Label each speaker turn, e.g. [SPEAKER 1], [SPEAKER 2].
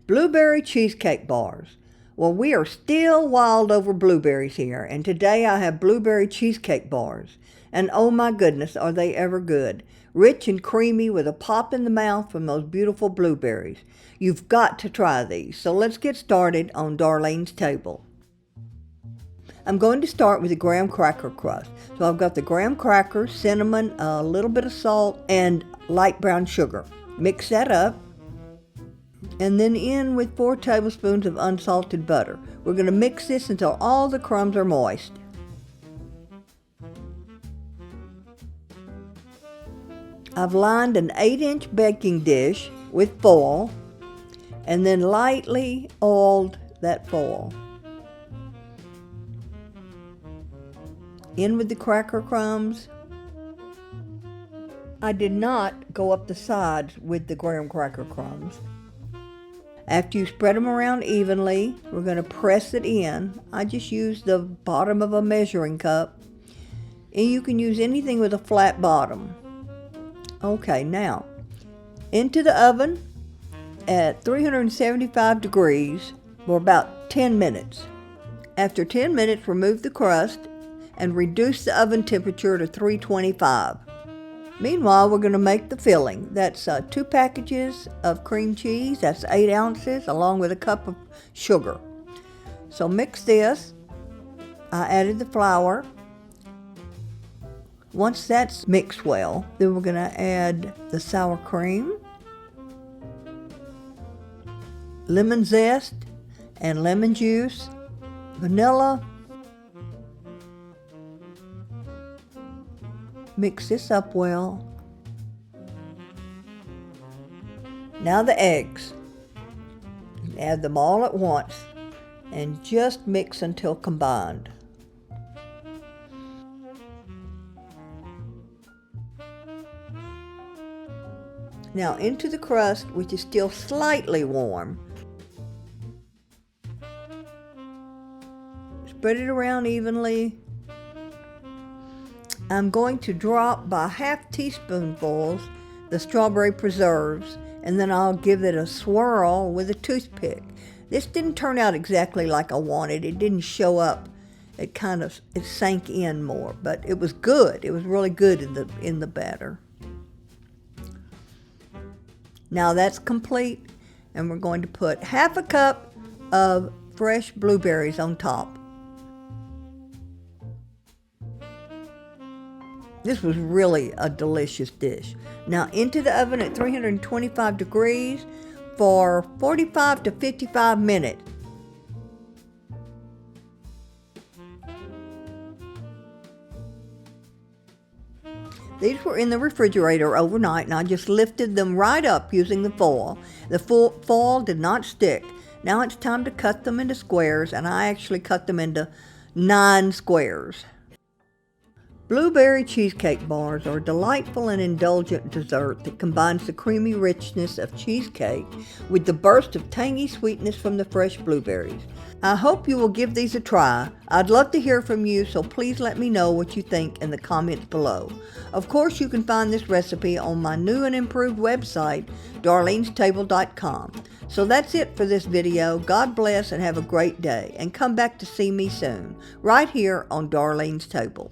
[SPEAKER 1] Blueberry cheesecake bars. Well, we are still wild over blueberries here, and today I have blueberry cheesecake bars. And oh my goodness, are they ever good. Rich and creamy with a pop in the mouth from those beautiful blueberries. You've got to try these. So let's get started on Darlene's Table. I'm going to start with the graham cracker crust. So I've got the graham crackers, cinnamon, a little bit of salt, and light brown sugar. Mix that up. And then in with 4 tablespoons of unsalted butter. We're going to mix this until all the crumbs are moist. I've lined an 8-inch baking dish with foil and then lightly oiled that foil. In with the cracker crumbs. I did not go up the sides with the graham cracker crumbs. After you spread them around evenly, we're going to press it in. I just used the bottom of a measuring cup. And you can use anything with a flat bottom. Okay, now, into the oven at 375 degrees for about 10 minutes. After 10 minutes, remove the crust and reduce the oven temperature to 325. Meanwhile, we're going to make the filling. That's 2 packages of cream cheese. That's 8 ounces, along with a cup of sugar. So mix this. I added the flour. Once that's mixed well, then we're going to add the sour cream, lemon zest and lemon juice, vanilla. Mix this up well. Now the eggs. Add them all at once and just mix until combined. Now into the crust, which is still slightly warm. Spread it around evenly. I'm going to drop by half teaspoonfuls the strawberry preserves, and then I'll give it a swirl with a toothpick. This didn't turn out exactly like I wanted. It didn't show up. It sank in more, but it was good. It was really good in the batter. Now that's complete, and we're going to put half a cup of fresh blueberries on top. This was really a delicious dish. Now into the oven at 325 degrees for 45 to 55 minutes. These were in the refrigerator overnight, and I just lifted them right up using the foil. The foil did not stick. Now it's time to cut them into squares, and I actually cut them into 9 squares. Blueberry cheesecake bars are a delightful and indulgent dessert that combines the creamy richness of cheesecake with the burst of tangy sweetness from the fresh blueberries. I hope you will give these a try. I'd love to hear from you, so please let me know what you think in the comments below. Of course, you can find this recipe on my new and improved website, DarlenesTable.com. So that's it for this video. God bless and have a great day, and come back to see me soon, right here on Darlene's Table.